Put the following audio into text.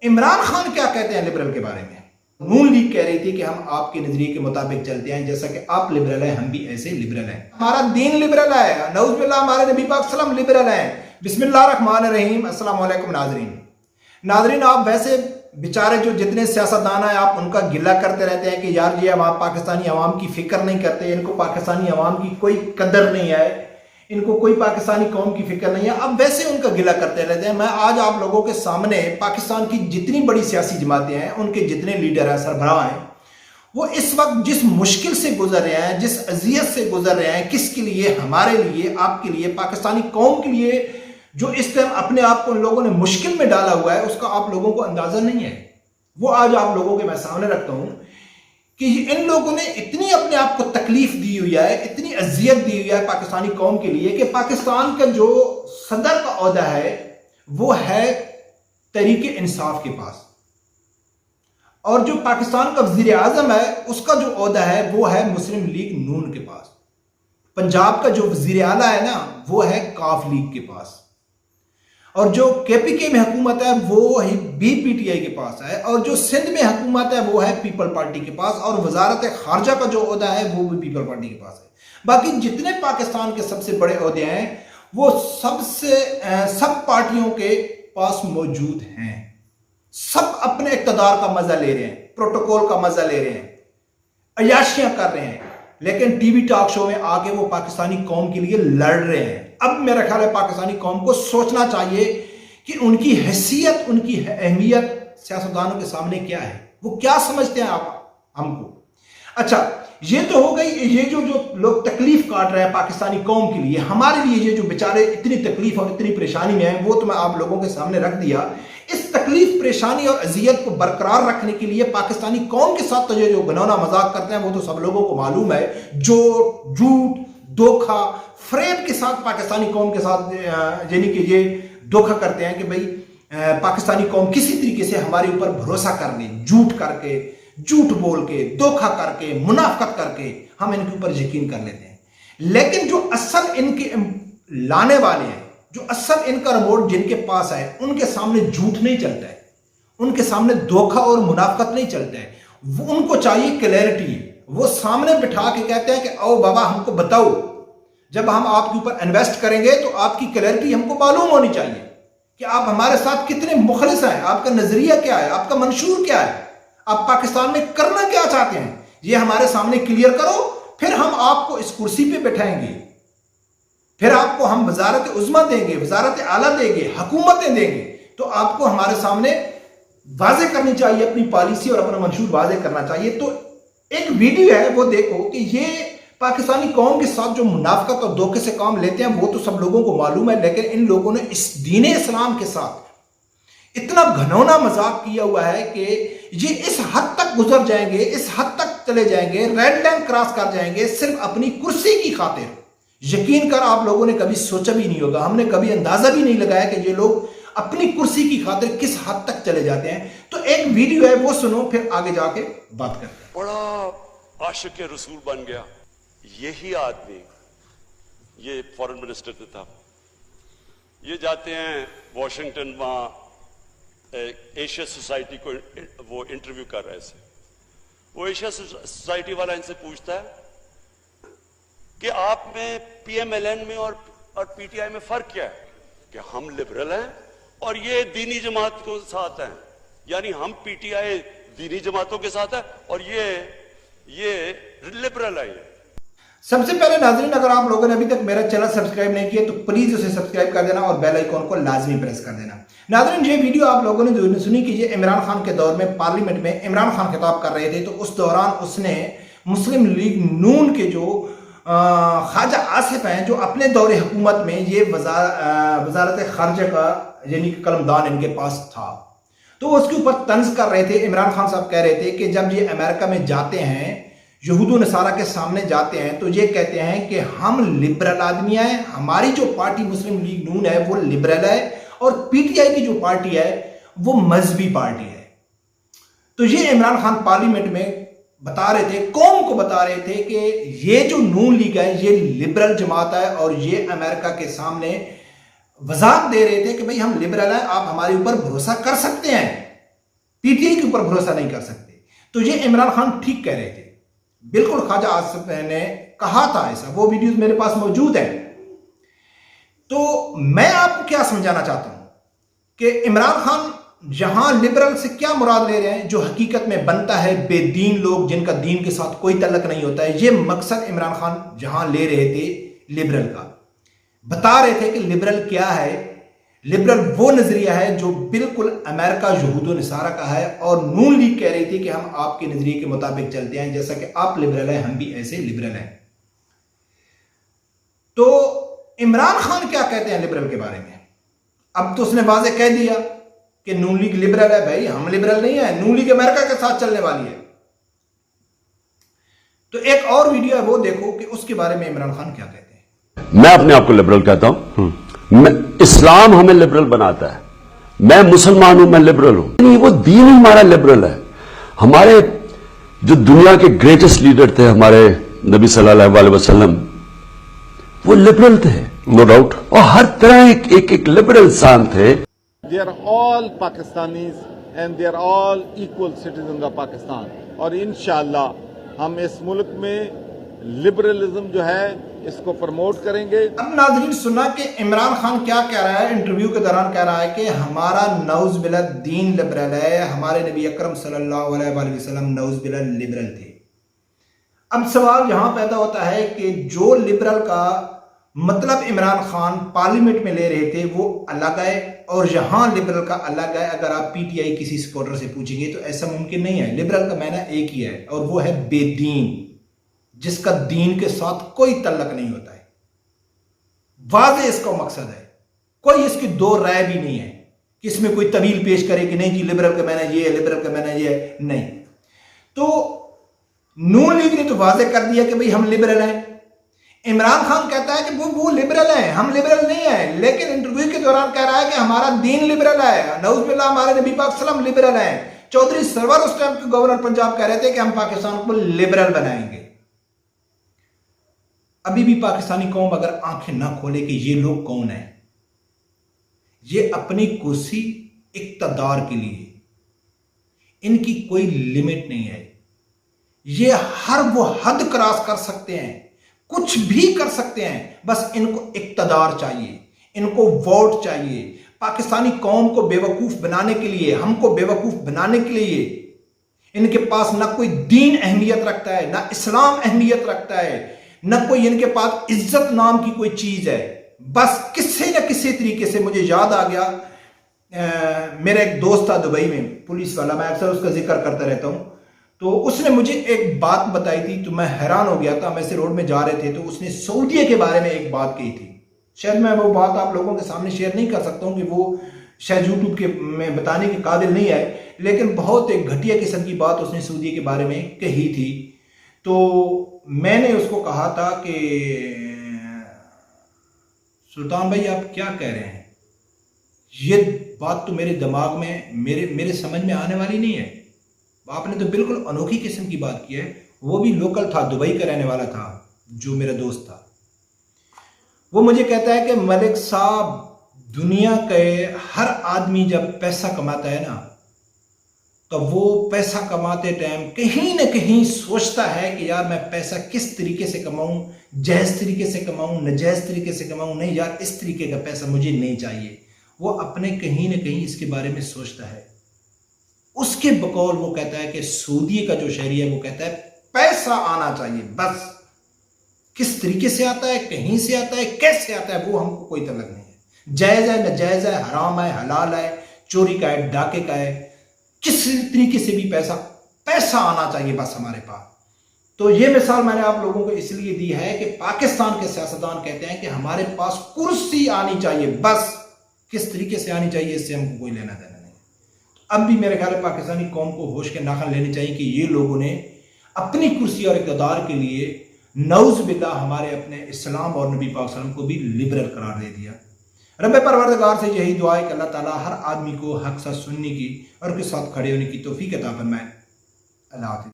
इमरान खान क्या कहते हैं लिबरल के बारे में? नून लीग कह रही थी कि हम आपके नजरिए के मुताबिक चलते हैं, जैसा कि आप लिबरल हैं हम भी ऐसे लिबरल हैं, हमारा दीन लिबरल है, नऊजुबिल्लाह हमारे नबी पाक सल्लम लिबरल हैं। बिस्मिल्लाहिर्रहमानिर्रहीम। अस्सलाम वालेकुम नाजरीन, आप वैसे बेचारे जो जितने सियासतदान हैं आप उनका गिला करते रहते हैं कि यार ये आप पाकिस्तानी अवाम की फिक्र नहीं करते, इनको पाकिस्तानी अवाम की कोई कदर नहीं है, इनको कोई पाकिस्तानी कौम की फिक्र नहीं है। अब वैसे उनका गिला करते रहते हैं। मैं आज आप लोगों के सामने पाकिस्तान की जितनी बड़ी सियासी जमातें हैं, उनके जितने लीडर हैं, सरबराह हैं, वो इस वक्त जिस मुश्किल से गुजर रहे हैं, जिस अजियत से गुजर रहे हैं, किसके लिए, हमारे लिए, आपके लिए, पाकिस्तानी कौम के लिए, जो इस टाइम अपने आप को उन लोगों ने मुश्किल में डाला हुआ है, उसका आप लोगों को अंदाजा नहीं है। वो आज आप लोगों के मैं सामने रखता हूं कि इन लोगों ने इतनी अपने आप को तकलीफ दी हुई है, इतनी अजियत दी हुई है पाकिस्तानी कौम के लिए कि पाकिस्तान का जो सदर का ओहदा है वो है तहरीक इंसाफ के पास, और जो पाकिस्तान का वजीर आजम है उसका जो ओहदा है वो है मुस्लिम लीग नून के पास। पंजाब का जो वजीर आला है ना वो है काफ लीग के पास, और जो केपीके में हुकूमत है वो बीपीटीआई के पास है, और जो सिंध में हुकूमत है वो है पीपल पार्टी के पास, और वजारत खारजा का जो ओहदा है वो भी पीपल पार्टी के पास है। बाकी जितने पाकिस्तान के सबसे बड़े ओहदे हैं वो सब पार्टियों के पास मौजूद हैं। सब अपने इक़्तिदार का मजा ले रहे हैं, प्रोटोकॉल का मजा ले रहे हैं, अयाशियां कर रहे हैं, लेकिन टीवी टॉक शो में आके वो पाकिस्तानी कौम के लिए लड़ रहे हैं। अब मेरा ख्याल है पाकिस्तानी कौम को सोचना चाहिए कि उनकी हैसियत, उनकी अहमियत सियासतदानों के सामने क्या है, वो क्या समझते हैं आप हमको। अच्छा, ये तो हो गई, ये जो लोग तकलीफ काट रहे हैं पाकिस्तानी कौम के लिए, हमारे लिए ये जो बेचारे इतनी तकलीफ और इतनी परेशानी में हैं, वो तो मैं आप लोगों के सामने रख दिया। इस तकलीफ, परेशानी और अजियत को बरकरार रखने के लिए पाकिस्तानी कौम के साथ तो ये जो घिनौना मजाक करते हैं वो तो सब लोगों को मालूम है। जो झूठ, धोखा, फरेब के साथ पाकिस्तानी कौम के साथ यानी कि ये धोखा करते हैं कि भाई पाकिस्तानी कौम किसी तरीके से हमारे ऊपर भरोसा कर ले, झूठ करके, झूठ बोल के, धोखा करके, मुनाफकत करके हम इनके ऊपर यकीन कर लेते हैं। लेकिन जो असल इनके लाने वाले हैं, जो असल इनका रिमोट जिनके पास है, उनके सामने झूठ नहीं चलता है, उनके सामने धोखा और मुनाफकत नहीं चलता है। वो उनको चाहिए क्लैरिटी। वो सामने बिठा के कहते हैं कि आओ बाबा हमको बताओ, जब हम आपके ऊपर इन्वेस्ट करेंगे तो आपकी क्लैरिटी हमको मालूम होनी चाहिए कि आप हमारे साथ कितने मुखलिस हैं, आपका नजरिया क्या है, आपका मंशूर क्या है, आप पाकिस्तान में करना क्या चाहते हैं, ये हमारे सामने क्लियर करो। फिर हम आपको इस कुर्सी पे बैठाएंगे, फिर आपको हम वजारत उज़्मा देंगे, वजारत आला देंगे, हुकूमतें देंगे, तो आपको हमारे सामने वाज़े करनी चाहिए, अपनी पॉलिसी और अपना मंशूर वाज़े करना चाहिए। तो एक वीडियो है वो देखो कि ये पाकिस्तानी कौम के साथ जो मुनाफकत और धोखे से काम लेते हैं वो तो सब लोगों को मालूम है, लेकिन इन लोगों ने इस दीन इस्लाम के साथ इतना घनौना मजाक किया हुआ है कि ये इस हद तक गुजर जाएंगे, इस हद तक चले जाएंगे, रेड लाइन क्रॉस कर जाएंगे सिर्फ अपनी कुर्सी की खातिर। यकीन कर आप लोगों ने कभी सोचा भी नहीं होगा, हमने कभी अंदाजा भी नहीं लगाया कि ये लोग अपनी कुर्सी की खातिर किस हद तक चले जाते हैं। तो एक वीडियो है वो सुनो, फिर आगे जाके बात करते हैं। बड़ा आशिक रसूल बन गया यही आदमी, ये फॉरेन मिनिस्टर था। ये जाते हैं वॉशिंगटन, वहां एशिया सोसाइटी को वो इंटरव्यू कर रहे थे। वो एशिया सोसाइटी वाला इनसे पूछता है कि आप में पीएमएलएन में और पीटीआई में फर्क क्या है, कि हम लिबरल हैं और ये दीनी जमात के साथ हैं, यानी हम पीटीआई दीनी जमातों के साथ है और ये लिबरल है। सबसे पहले नाज़रीन, अगर आप लोगों ने अभी तक मेरा चैनल सब्सक्राइब नहीं किया तो प्लीज उसे सब्सक्राइब कर देना और बेल आइकॉन को लाजमी प्रेस कर देना। नाज़रीन, ये वीडियो आप लोगों ने जो सुनी कि ये इमरान खान के दौर में पार्लियामेंट में इमरान खान खिताब कर रहे थे, तो उस दौरान उसने मुस्लिम लीग नून के जो ख्वाजा आसिफ हैं, जो अपने दौरे हुकूमत में ये वजारत खारजा का यानी कि कलमदान इनके पास था, तो उसके ऊपर तंज कर रहे थे। इमरान खान साहब कह रहे थे कि जब ये अमेरिका में जाते हैं, यहूद नसारा के सामने जाते हैं, तो ये कहते हैं कि हम लिबरल आदमी हैं, हमारी जो पार्टी मुस्लिम लीग नून है वो लिबरल है, और पीटीआई की जो पार्टी है वो मजहबी पार्टी है। तो ये इमरान खान पार्लियामेंट में बता रहे थे, कौम को बता रहे थे कि ये जो नून लीग है ये लिबरल जमात है, और ये अमेरिका के सामने वजाहत दे रहे थे कि भाई हम लिबरल हैं, आप हमारे ऊपर भरोसा कर सकते हैं। اوپر بھروسہ نہیں کر سکتے. تو یہ عمران خان ٹھیک کہہ رہے تھے. بالکل خواجہ آصف نے کہا تھا ایسا, وہ ویڈیوز میرے پاس موجود ہیں. تو میں آپ کو کیا سمجھانا چاہتا ہوں کہ عمران خان جہاں لبرل سے کیا مراد لے رہے ہیں, جو حقیقت میں بنتا ہے بے دین لوگ جن کا دین کے ساتھ کوئی تعلق نہیں ہوتا ہے. یہ مقصد عمران خان جہاں لے رہے تھے لبرل کا, بتا رہے تھے کہ لبرل کیا ہے. لبرل وہ نظریہ ہے جو بالکل امریکہ یہود و نصارہ کا ہے, اور نون لیگ کہہ رہی تھی کہ ہم آپ کے نظریے کے مطابق چلتے ہیں, جیسا کہ آپ لبرل ہیں ہم بھی ایسے لبرل ہیں. تو عمران خان کیا کہتے ہیں لبرل کے بارے میں؟ اب تو اس نے واضح کہہ دیا کہ نون لیگ لبرل ہے. بھائی ہم لبرل نہیں ہیں, نون لیگ امریکہ کے ساتھ چلنے والی ہے. تو ایک اور ویڈیو ہے وہ دیکھو کہ اس کے بارے میں عمران خان کیا کہتے ہیں. میں اپنے آپ کو لبرل کہتا ہوں. اسلام ہمیں لبرل بناتا ہے. میں مسلمان ہوں, میں لبرل ہوں. وہ دین ہی ہمارا لبرل ہے. ہمارے جو دنیا کے گریٹسٹ لیڈر تھے ہمارے نبی صلی اللہ علیہ وسلم, وہ لبرل تھے نو ڈاؤٹ, اور ہر طرح ایک لبرل انسان تھے. They are all Pakistanis and they are all equal citizens of Pakistan. اور انشاءاللہ ہم اس ملک میں لبرلزم جو ہے اس کو پروموٹ کریں گے. اب ناظرین سنا کہ عمران خان کیا کہہ رہا ہے, انٹرویو کے دوران کہہ رہا ہے کہ ہمارا نعوذ باللہ دین لبرل ہے, ہمارے نبی اکرم صلی اللہ علیہ وآلہ وسلم نعوذ باللہ لبرل تھے. اب سوال یہاں پیدا ہوتا ہے کہ جو لبرل کا مطلب عمران خان پارلیمنٹ میں لے رہے تھے وہ الگ ہے, اور یہاں لبرل کا الگ ہے. اگر آپ پی ٹی آئی کسی سپورٹر سے پوچھیں گے تو ایسا ممکن نہیں ہے. لبرل کا معنی ایک ہی ہے, اور وہ ہے بے دین, جس کا دین کے ساتھ کوئی تعلق نہیں ہوتا ہے. واضح اس کا مقصد ہے, کوئی اس کی دو رائے بھی نہیں ہے کہ اس میں کوئی طویل پیش کرے کہ نہیں جی لبرل کا معنی یہ ہے, لبرل کا معنی یہ ہے, نہیں. تو نون لیگ نے تو واضح کر دیا کہ بھئی ہم لبرل ہیں. عمران خان کہتا ہے کہ وہ لبرل ہیں, ہم لبرل نہیں ہیں, لیکن انٹرویو کے دوران کہہ رہا ہے کہ ہمارا دین لبرل ہے. نعوذ باللہ ہمارے نبی پاک صلی اللہ علیہ وسلم لبرل ہیں. چودھری سرور اس ٹائم کے گورنر پنجاب کہہ رہے تھے کہ ہم پاکستان کو لبرل بنائیں گے. ابھی بھی پاکستانی قوم اگر آنکھیں نہ کھولے کہ یہ لوگ کون ہیں, یہ اپنی کرسی اقتدار کے لیے, ان کی کوئی لمٹ نہیں ہے. یہ ہر وہ حد کراس کر سکتے ہیں, کچھ بھی کر سکتے ہیں, بس ان کو اقتدار چاہیے, ان کو ووٹ چاہیے. پاکستانی قوم کو بے وقوف بنانے کے لیے, ہم کو بے وقوف بنانے کے لیے ان کے پاس نہ کوئی دین اہمیت رکھتا ہے, نہ اسلام اہمیت رکھتا ہے, نہ کوئی ان کے پاس عزت نام کی کوئی چیز ہے. بس کسی نہ کسی طریقے سے, مجھے یاد آ گیا میرا ایک دوست تھا دبئی میں, پولیس والا, میں اکثر اس کا ذکر کرتا رہتا ہوں. تو اس نے مجھے ایک بات بتائی تھی تو میں حیران ہو گیا تھا. ہم ایسے روڈ میں جا رہے تھے تو اس نے سعودیہ کے بارے میں ایک بات کہی تھی. شاید میں وہ بات آپ لوگوں کے سامنے شیئر نہیں کر سکتا ہوں کہ وہ شاید یوٹیوب کے میں بتانے کے قابل نہیں ہے, لیکن بہت ایک گھٹیا قسم کی بات اس نے سعودیہ کے بارے میں کہی تھی. تو میں نے اس کو کہا تھا کہ سلطان بھائی آپ کیا کہہ رہے ہیں, یہ بات تو میرے دماغ میں میرے سمجھ میں آنے والی نہیں ہے. آپ نے تو بالکل انوکھی قسم کی بات کی ہے. وہ بھی لوکل تھا, دبئی کا رہنے والا تھا جو میرا دوست تھا. وہ مجھے کہتا ہے کہ ملک صاحب, دنیا کے ہر آدمی جب پیسہ کماتا ہے نا تو وہ پیسہ کماتے ٹائم کہیں نہ کہیں سوچتا ہے کہ یار میں پیسہ کس طریقے سے کماؤں, جائز طریقے سے کماؤں, ناجائز طریقے سے کماؤں, نہیں یار اس طریقے کا پیسہ مجھے نہیں چاہیے. وہ اپنے کہیں نہ کہیں اس کے بارے میں سوچتا ہے. اس کے بقول وہ کہتا ہے کہ سعودی کا جو شہری ہے وہ کہتا ہے پیسہ آنا چاہیے, بس کس طریقے سے آتا ہے, کہیں سے آتا ہے, کیسے آتا ہے, وہ ہم کو کوئی تعلق نہیں ہے. جائز ہے, ناجائز ہے, حرام ہے, حلال ہے, چوری کا ہے, ڈاکے کا ہے, کس طریقے سے بھی پیسہ آنا چاہیے بس ہمارے پاس. تو یہ مثال میں نے آپ لوگوں کو اس لیے دی ہے کہ پاکستان کے سیاستدان کہتے ہیں کہ ہمارے پاس کرسی آنی چاہیے, بس کس طریقے سے آنی چاہیے اس سے ہم کو کوئی لینا دینا نہیں. اب بھی میرے خیال ہے پاکستانی قوم کو ہوش کے ناخن لینے چاہیے کہ یہ لوگوں نے اپنی کرسی اور اقتدار کے لیے نعوذ باللہ ہمارے اپنے اسلام اور نبی پاک صلی اللہ علیہ وسلم کو بھی لبرل قرار دے دیا. رب پروردگار سے یہی دعا ہے کہ اللہ تعالیٰ ہر آدمی کو حق ساتھ سننے کی اور اس کے ساتھ کھڑے ہونے کی توفیق عطا فرمائے. اللہ حافظ.